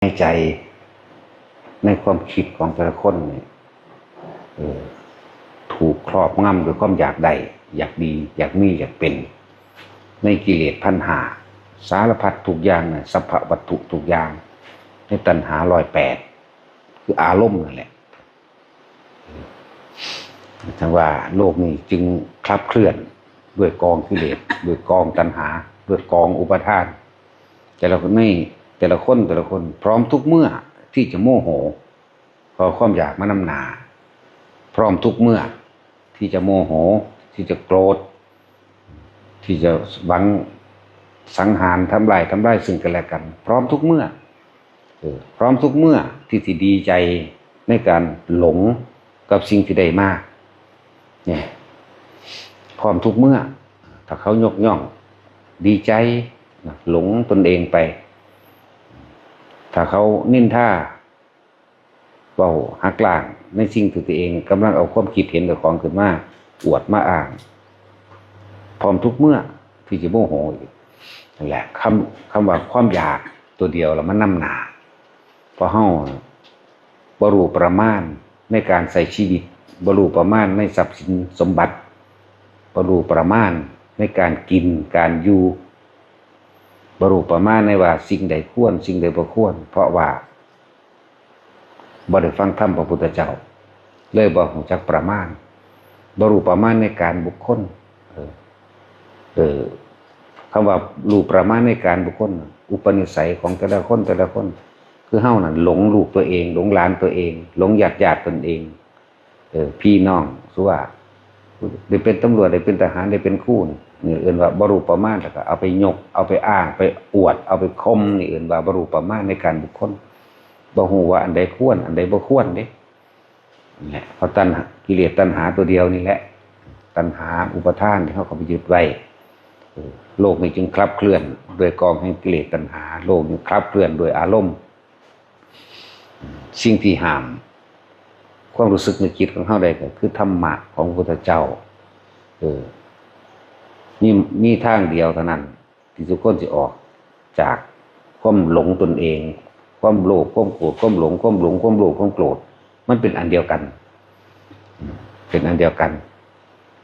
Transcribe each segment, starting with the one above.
ในใจในความคิดของแต่ละคนเนี่ยถูกครอบงำโดยความอยากได้อยากดีอยากมีอยากเป็นในกิเลสพันหาสารพัดทุกอย่างเนี่ยสัพพะวัตถุทุกอย่างในตัณหา108คืออารมณ์นั่นแหละทั้งว่าโลกนี้จึงคลับเคลื่อนด้วยกองกิเลสด้วยกองตัณหาด้วยกองอุปาทานแต่ละคนพร้อมทุกเมื่อที่จะโมโหพอความอยากมานำหนาพร้อมทุกเมื่อที่จะโมโหที่จะโกรธที่จะหวังสังหารทำลายซึ่งกันและกันพร้อมทุกเมื่อพร้อมทุกเมื่อที่จะดีใจในการหลงกับสิ่งที่ได้มากเนี่ยพร้อมทุกเมื่อถ้าเขายกย่องดีใจหลงตนเองไปถ้าเขานินท่าเว้าหักล้างในสิ่งที่ตัวเองกำลังเอาความคิดเห็นกับของขึ้นมาอวดมาอ้างพร้อมทุกเมื่อที่จะโมโหนั่นแหละคำว่าความอยากตัวเดียวแล้วมันนำหนาเพราะเฮาบ่รู้ประมาณในการใช้ชีวิตบ่รู้ประมาณในทรัพย์สินสมบัติบ่รู้ประมาณในการกินการอยู่บ่รู้ประมาณในว่าสิ่งใดควรสิ่งใดบ่ควรเพราะว่าบ่ได้ฟังธรรมพระพุทธเจ้าเลยบ่รู้จักประมาณบ่รู้ประมาณในการบุคคลคำว่ารู้ประมาณในการบุคคลอุปนิสัยของแต่ละคนคือเฮานั่นหลงลูกตัวเองหลงหลานตัวเองหลงญาติตนเองพี่น้องสุว่าได้เป็นตำรวจได้เป็นทหารได้เป็นครูนี่เอื่นว่าบ่รู้ประมาณแล้วก็เอาไปยกเอาไปอ้างไปอวดเอาไปคมนี่เอื่นว่าบ่รู้ประมาณในการบุคคลบ่ฮู้ว่าอันใดควรอันใดบ่ควรเด้นี่แหละเพราะตัณหากิเลสตัณหาตัวเดียวนี่แหละตัณหาอุปทานที่เฮาเข้าไปยึดไว้โลกนี้จึงคลับเคลื่อนโดยกองแห่งกิเลสตัณหาโลกนี้คลับเคลื่อนโดยอารมณ์สิ่งที่ห้ามความรู้สึกในจิตของเฮาได้ก็คือธรรมะของพระพุทธเจ้านี่ทางเดียวเท่านั้นที่ทุกคนสิออกจากความหลงตนเองความโลภความโกรธความหลงความโลภความโกรธมันเป็นอันเดียวกันเป็นอันเดียวกัน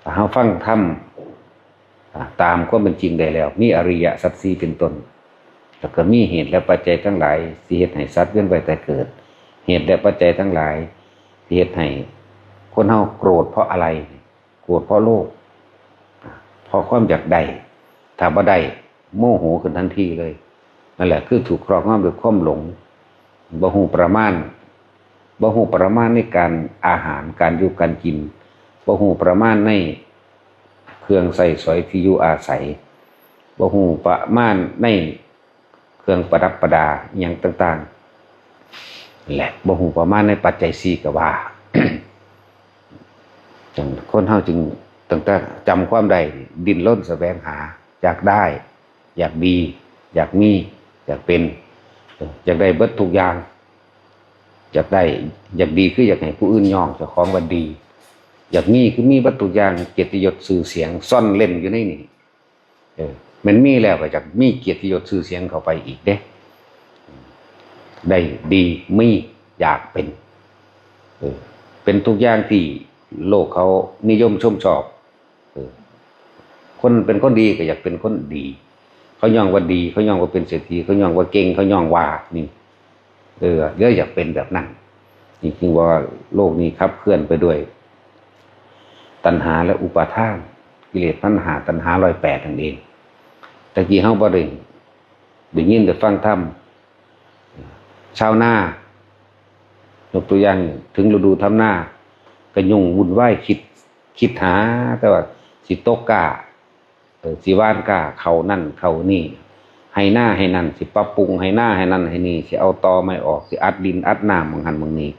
ถ้าเฮาฟังธรรมตามความเป็นจริงได้แล้วมีอริยสัจสี่เป็นต้นแล้วก็มีเหตุและปัจจัยทั้งหลายที่เฮ็ดให้สัตว์เวียนว่ายตายเกิดเหตุและปัจจัยทั้งหลายที่เฮ็ดให้คนเฮาโกรธเพราะอะไรโกรธเพราะโลภเพราะความอยากได้ถ้าบ่ได้โมโหขึ้นทันทีเลยนั่นแหละคือถูกครอบงำด้วยความหลงบ่ฮู้ประมาณในการอาหารการอยู่การกินบ่ฮู้ประมาณในเครื่องใช้สอยที่อยู่อาศัยบ่ฮู้ประมาณในเครื่องประดับประดาอิหยังต่างๆและบ่ฮู้ประมาณในปัจจัย4ก็ว่า จังคนเฮาจึงตั้งแต่จำความใดดิ้นรนแสวงหาอยากได้อยากดีอยากมีอยากเป็นอยากได้เบิดทุกอย่างอยากได้อยากดีคืออยากให้ผู้อื่นยอมเจ้าของว่าดีอยากมีคือมีเบิดทุกอย่างเกียรติยศชื่อเสียงซ่อนเล่นอยู่ในนี่มันมีแล้วก็จะมีเกียรติยศชื่อเสียงเข้าไปอีกเด้ได้ดีมีอยากเป็นทุกอย่างที่โลกเขานิยมชมชอบคนเป็นคนดีก็อยากเป็นคนดีเขาย่องว่าดีเขาย่องว่าเป็นเศรษฐีเขาย่องว่าเก่งเขาย่องว่านี่เยอะอยากเป็นแบบนั้นจริงๆว่าโลกนี้ขับเคลื่อนไปด้วยตัณหาและอุปาทานกิเลสตัณหา108นั่นเองตะกี้เฮาบ่ได้ยินได้ฟังธรรมชาวนายกตัวอย่างถึงฤดูทำนาก็ยุ่งวุ่นวายคิดหาแต่ว่าสิตกกล้าสิว่านกล้าเขานั่นเขานี่ให้หน้าให้นั่นสิปรับปรุงให้หน้าให้นั่นให้นี่สิเอาตอไม้ออกสิอัดดินอัดน้ำบางหันบางนี้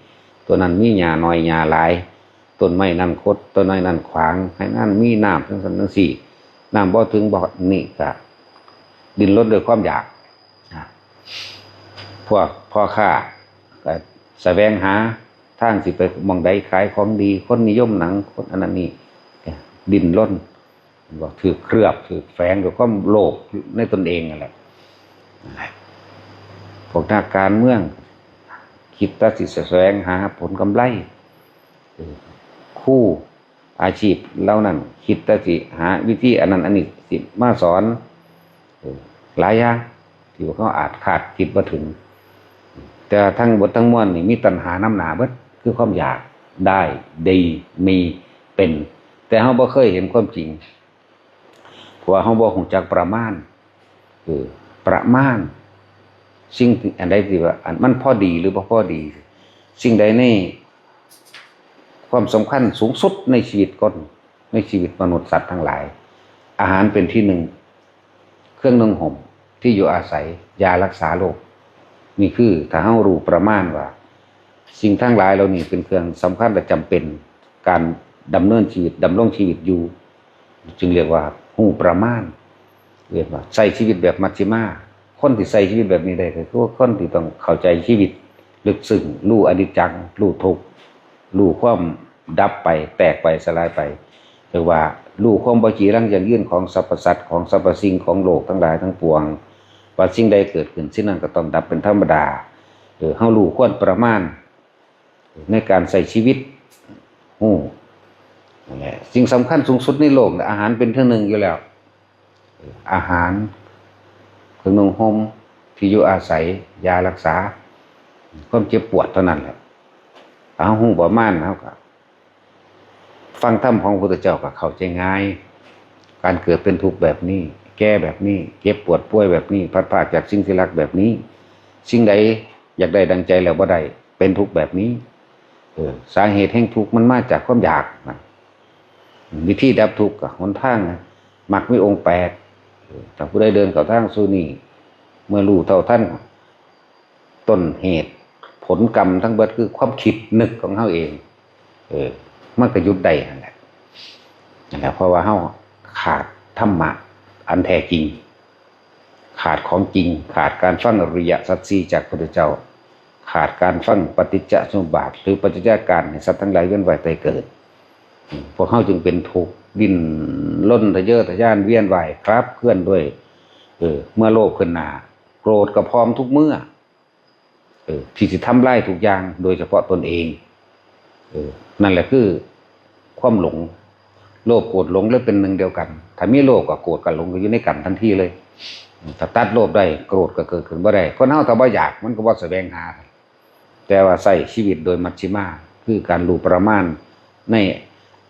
ตัวนั้นมีหญ้าน้อยหญ้าหลายต้นไม้นั่นคดต้นไม้นั่นขวางให้นั่นมีน้ำทั้งสี่น้ำบ่ถึงบ่นี่ก็ดินรนด้วยความอยากพวกพ่อค้าก็แสวงหาทางสิไปมองใดขายของดีคนนิยมหนังคนอันนั้นนี่ดินรนบอกถือเคลือบถือแฝงด้วยความโลภในตนเองนั่นแหละ พวกนักการเมืองคิดแต่สิแสวงหาผลกำไรครูอาชีพเหล่านั้นคิดแต่สิหาวิธีอันนั้นอันนี้สิมาสอนหลายอย่างที่ว่าเขาอาจขาดคิดบ่ถึงแต่ทั้งหมดทั้งมวลนี่มีตัณหาน้ำหนาเบิดคือความอยากได้ดีมีเป็นแต่เฮาบ่เคยเห็นความจริงเพราะว่าเฮาบ่ฮู้จักประมาณประมาณสิ่งอันใดที่ว่าอันมันพอดีหรือบ่พอดีสิ่งใดในความสำคัญสูงสุดในชีวิตคนในชีวิตมนุษย์สัตว์ทั้งหลายอาหารเป็นที่หนึ่งเครื่องนุ่งห่มที่อยู่อาศัยยารักษาโรคนี่คือถ้าเฮารู้ประมาณว่าสิ่งทั้งหลายเหล่านี้เป็นเครื่องสำคัญและจำเป็นการดำเนินชีวิตดำรงชีวิตอยู่จึงเรียกว่าฮู้ประมาณเรียกว่าใช้ชีวิตแบบมัชฌิมาคนที่ใช้ชีวิตแบบนี้ได้ก็คือคนที่ต้องเข้าใจชีวิตลึกซึ้งรู้อนิจจังรู้ทุกข์รู้ความดับไปแตกไปสลายไปหรือว่ารู้ความบ่จีรังยั่งยืนของสรรพสัตว์ของสรรพสิ่งของโลกทั้งหลายทั้งปวงว่าสิ่งใดเกิดขึ้นสิ่งนั้นก็ต้องดับเป็นธรรมดาเฮารู้ควรประมาณในการใช้ชีวิตนั่นแหละสิ่งสำคัญสูงสุดในโลกอาหารเป็นเท่านึงอยู่แล้วอาหารเครื่องนุ่งห่มที่อยู่อาศัยยารักษาความเจ็บปวดเท่านั้นแหละเอาฮู้ประมาณเฮาก็ฟังธรรมของพระพุทธเจ้าก็เข้าใจง่ายการเกิดเป็นทุกข์แบบนี้แก่แบบนี้เจ็บปวดป่วยแบบนี้พัดพรากจากสิ่งที่รักแบบนี้สิ่งใดอยากได้ดังใจแล้วบ่ได้เป็นทุกข์แบบนี้สาเหตุแห่งทุกข์มันมาจากความอยากนะวิธีดับทุกข์ก็หนทางนะมรรคมีองค์8ถ้าผู้ใดเดินเข้าทางสู่นี้เมื่อรู้เท่าทันต้นเหตุผลกรรมทั้งเบิดคือความคิดนึกของเฮาเองมันก็หยุดได้นั่นแหละเพราะว่าเฮาขาดธรรมะอันแท้จริงขาดของจริงขาดการฟังอริยสัจสี่จากพระพุทธเจ้าขาดการฟังปฏิจจสมุปบาทหรือปัจจัยการให้สัตว์ทั้งหลายเวียนว่ายตายเกิดพวกเฮาจึงเป็นทุกข์ดิ้นล้นทะเยอทะยานเวียนว่ายครับเคลื่อนด้วยเมื่อโลภขึ้นหน้าโกรธก็พร้อมทุกเมื่อที่สิทำลายทุกอย่างโดยเฉพาะตนเองนั่นแหละคือความหลงโลภโกรธหลงเลยเป็นหนึ่งเดียวกันถ้ามีโลภกับโกรธกับหลงก็อยู่ในกันทันทีเลยถ้าตัดโลภได้โกรธก็เกิดขึ้นบ่ได้คนเฮาถ้าบ่อยากมันก็บ่แสวงหาแต่ว่าใช้ชีวิตโดยมัชฌิมาคือการรู้ประมาณใน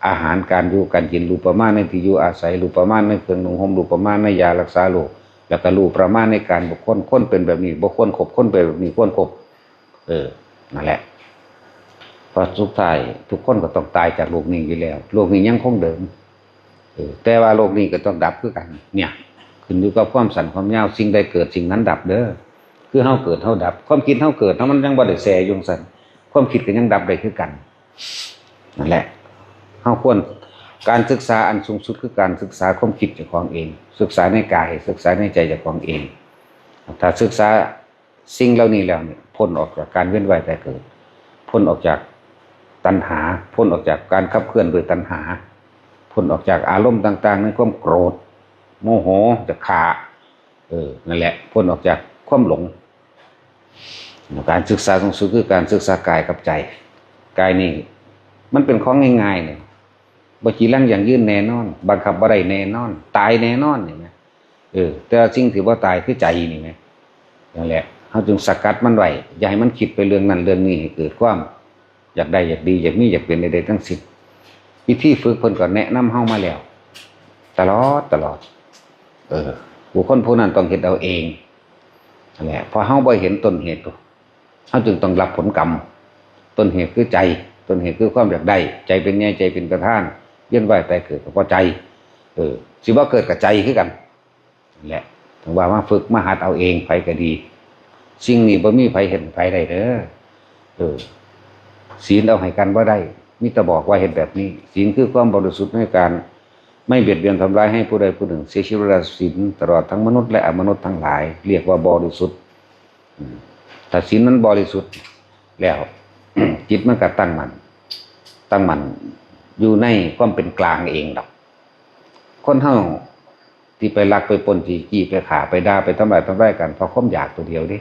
อาหารการอยู่การกินรู้ประมาณในที่อยู่อาศัยรู้ประมาณในเครื่องนุ่งห่มรู้ประมาณในยารักษาโรคแล้วก็รู้ประมาณในการบุคคลคนเป็นแบบนี้บ่ควรคบคนเป็นแบบนี้ควรคบนั่นแหละพอสุดท้ายทุกคนก็ต้องตายจากโลกนี้อยู่แล้วโลกนี้ยังคงเดิมแต่ว่าโลกนี้ก็ต้องดับคือกันเนี่ยขึ้นอยู่กับความสั้นความยาวสิ่งใดเกิดสิ่งนั้นดับเด้อคือเฮาเกิดเฮาดับความคิดเฮาเกิดเฮามันยังบ่ได้แซ่อยู่ซั่นความคิดก็ยังดับได้คือกันนั่นแหละเฮาควรการศึกษาอันสูงสุดคือการศึกษาความคิดเจ้าของเองศึกษาในกายศึกษาในใจเจ้าของเองถ้าศึกษาสิ่งเหล่านี้แล้วเนี่ยพ้นออกจากการเวียนว่ายตายเกิดพ้นออกจากตัณหาพ้นออกจากการขับเคลื่อนโดยตัณหาพ้นออกจากอารมณ์ต่างๆในความโกรธโมโหจะขานั่นแหละพ้นออกจากความหลงการศึกษาสูงสุดคือการศึกษากายกับใจกายนี่มันเป็นของง่ายๆเนี่ยบ่จีรังอย่างยืนแน่นอนบังคับบ่ได้แน่นอนตายแน่นอนนี่นะแต่สิ่งที่บ่ตายคือใจนี่แหมนั่นแหละเฮาจึงสกัดมันไว้อย่าให้มันคิดไปเรื่องนั้นเรื่องนี้ให้เกิดความอยากได้อยากดีอยากมีอยากเป็นใดๆทั้งสิ้นวิธีฝึกเพิ่นก็แนะนำเฮามาแล้วตลอดบุคคลผู้นั้นต้องเฮ็ดเอาเองนั่นแหละพอเฮาบ่เห็นต้นเหตุเฮาจึงต้องรับผลกรรมต้นเหตุคือใจต้นเหตุคือความอยากได้ใจเป็นใหญ่ใจเป็นประธานเวียนว่ายตายเกิดก็เพราะใจสิบ่เกิดกับใจคือกันนั่นแหละถึงว่ามาฝึกมาหัดเอาเองไผก็ดีสิ่งนี้บ่มีไผเห็นไผได้เด้อศีลเอาให้กันบ่ได้มีแต่บอกว่าเฮ็ดแบบนี้ศีลคือความบริสุทธิ์ในการไม่เบียดเบียนทำร้ายให้ผู้ใดผู้หนึ่งเสียชีวิตศีลตลอดทั้งมนุษย์และอมนุษย์ทั้งหลายเรียกว่าบริสุทธิ์ถ้าศีลนั้นบริสุทธิ์แล้ว จิตมันก็ตั้งมั่นอยู่ในความเป็นกลางเองดอกคนเฮาที่ไปลักไปปล้นจี้ไปฆ่าไปด่าไปทำร้ายกันเพราะความอยากตัวเดียวดิ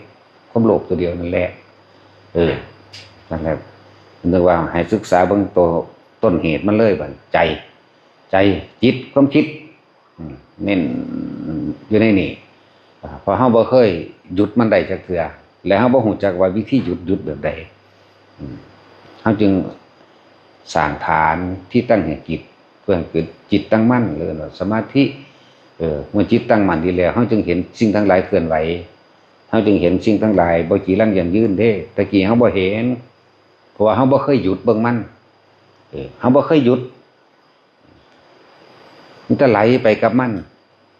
ค ความโลภตัวเดียวนั่นแหละนั่นแหละนึกว่าให้ศึกษาเบื้องตัวต้นเหตุมันเลยบัดใจจิตความคิดเน้นอยู่ในนี่พอเฮาบ่เคยหยุดมันได้จักเทื่อแล้วเฮาบ่ฮู้จักว่าวิธีหยุดแบบใดเฮาจึงสร้างฐานที่ตั้งแห่งจิตเพื่อให้เกิดจิตตั้งมั่นหรือสมาธิเมื่อจิตตั้งมั่นดีแล้วเฮาจึงเห็นสิ่งทั้งหลายเคลื่อนไหวเฮาจึงเห็นสิ่งทั้งหลายบ่จีรังยั่งยืนเด้ตะกี้เฮาบ่เห็นเพราะว่าเฮาบ่เคยหยุดเบิ่งมันเฮาบ่เคยหยุดมันจะไหลไปกับมัน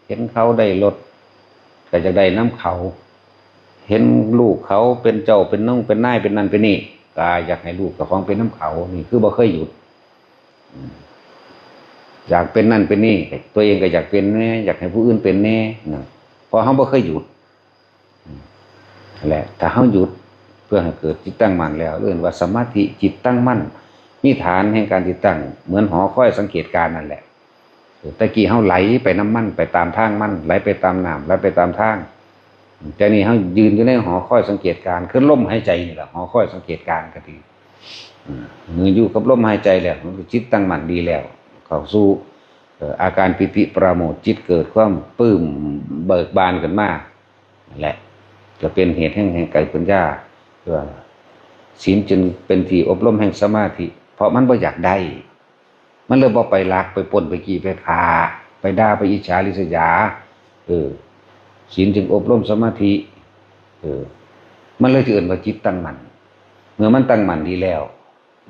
เห็นเขาได้รถก็จะได้น้ำเขาเห็นลูกเขาเป็นเจ้าเป็นน้องเป็นนายเป็นนั่นเป็นนี่ก็อยากให้ลูกกับของเป็นน้ำเขานี่คือบ่เคยหยุดอยากเป็นนั่นเป็นนี่ตัวเองก็อยากเป็นแน่อยากให้ผู้อื่นเป็นแน่นะเพราะเขาบ่เคยหยุดแหละถ้าเขาหยุดเพื่อให้เกิดจิตตั้งมั่นแล้วเรื่องว่าสมาธิจิตตั้งมั่นมีฐานแห่งการจิตตั้งเหมือนหอคอยสังเกตการนั่นแหละตะกี้เขาไหลไปน้ำมันไปตามทางมันไหลไปตามน้ำไหลไปตามทางแต่นี่เขายืนอยู่ในหอคอยสังเกตการคือลมหายใจนี่แหละหอคอยสังเกตการก็ดีมืออยู่กับลมหายใจแล้วจิตตั้งมั่นดีแล้วเข้าสู่อาการปิติปราโมทย์จิตเกิดความปลื้มเบิกบานขึ้นมาแหละจะเป็นเหตุแห่งเกิดปัญญาว่าศีลจึงเป็นที่อบรมแห่งสมาธิเพราะมันบ่อยากได้มันเลยบ่ไปลักไปปล้นไปกี้ไปฆ่าไปด่าไปอิจฉาริษยาศีลจึงอบรมสมาธิมันเลยถือเอิ้นว่าจิตตั้งมั่นเมื่อมันตั้งมั่นดีแล้ว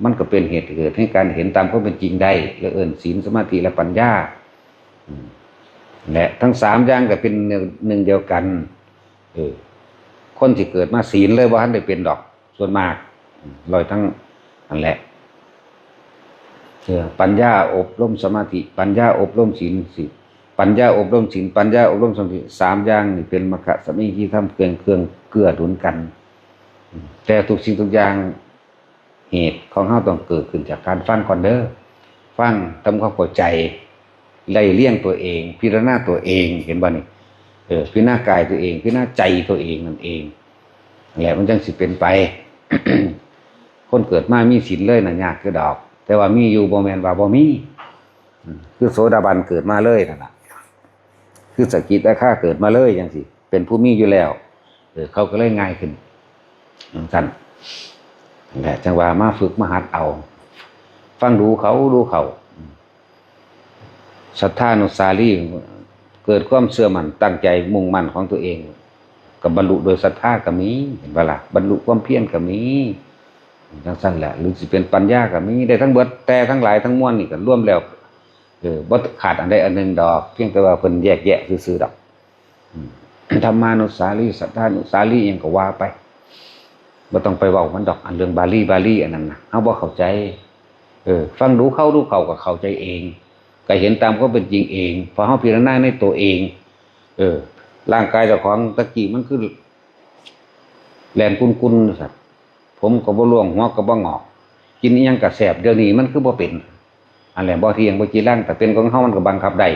มันก็เป็นเหตุเกิดให้การเห็นตามความเป็นจริงได้และเอิ้นศีลสมาธิและปัญญาและทั้งสามอย่างก็เป็นหนึ่งเดียวกันคนที่เกิดมาศีลเลยว่าท่านได้เป็นดอกส่วนมากลอยทั้งนั่นแหละปัญญาอบรมสมาธิปัญญาอบรมศีลปัญญาอบรมศีลปัญญาอบรมสมาธิสามอย่างนี่เป็นมรรคสมิที่ทำเครื่องเกื้อหนุนกันแต่ทุกสิ่งทุกอย่างเหตุของเฮาต้องเกิดขึ้นจากการฟังก่อนเด้อฟังทำความเข้าใจไล่เลี่ยงตัวเองพิจารณาตัวเองเห็นบ่นี่พิจารณากายตัวเองพิจารณาใจตัวเองนั่นเองแหละมันจังสิเป็นไป คนเกิดมามีศีลเลยน่ะยากคือดอกแต่ว่ามีอยู่บ่แม่นว่าบ่มีคือโสดาบันเกิดมาเลยนั่นน่ะคือสกิทาคาเกิดมาเลยจังซี่เป็นผู้มีอยู่แล้วเขาก็เลยง่ายขึ้นซั่นแหละจังว่ามาฝึกมาหัดเอาฟังดูเขาศรัทธานุสาลีเกิดความเชื่อมั่นตั้งใจมุ่งมั่นของตัวเองกับบรรลุโดยศรัทธาก็มีเห็นบ่ล่ะบรรลุความเพียรก็มีจังซั่นแหละหรือสิเป็นปัญญาก็มีได้ทั้งเบิดแต่ทั้งหลายทั้งมวลนี่ก็รวมแล้วบ่ขาดอันใดอันหนึ่งดอกเพียงแต่ว่าเพิ่นแยกแยะซื่อๆดอกธรรมานุสาลีศรัทธานุสาลีหยังก็ว่าไปบ่ต้องไปเว้ามันดอกอันเรื่องบาลีอันนั้นน่ะเฮาบ่เข้าใจฟังดูเขาก็เข้าใจเองก็เห็นตามความเป็นจริงเองพอเฮาพิจารณาในตัวเองร่างกายเจ้าของตะกี้มันคือแลนกุนๆซั่นผมก็บ่ร่วงหัวก็บ่งอกกินอีหยังก็แซ่บเดี๋ยวนี้มันคือบ่เป็นอันแหละบ่เที่ยงบ่จีรังแต่เป็นของเฮามันก็บังคับได้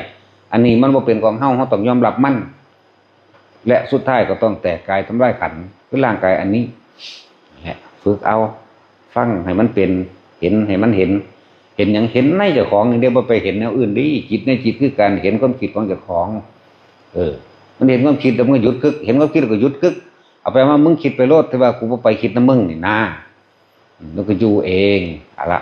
อันนี้มันบ่เป็นของเฮาต้องยอมรับมันและสุดท้ายก็ต้องแตกกายทำลายขันธ์คือร่างกายอันนี้แหละฝึกเอาฟังให้มันเป็นเห็นให้มันเห็นอย่างเห็นในเจ้าของนี่เดี๋ยวบ่ไปเห็นแนวอื่นดิจิตในจิตคือการเห็นความคิดของเจ้าของมันเห็นความคิดแล้วมันก็หยุดคึกเห็นความคิดแล้วก็หยุดคึกเอาไปว่ามึงคิดไปโลดแต่ว่ากูบ่ไปคิดนำมึงนี่นะมันก็อยู่เองอะละ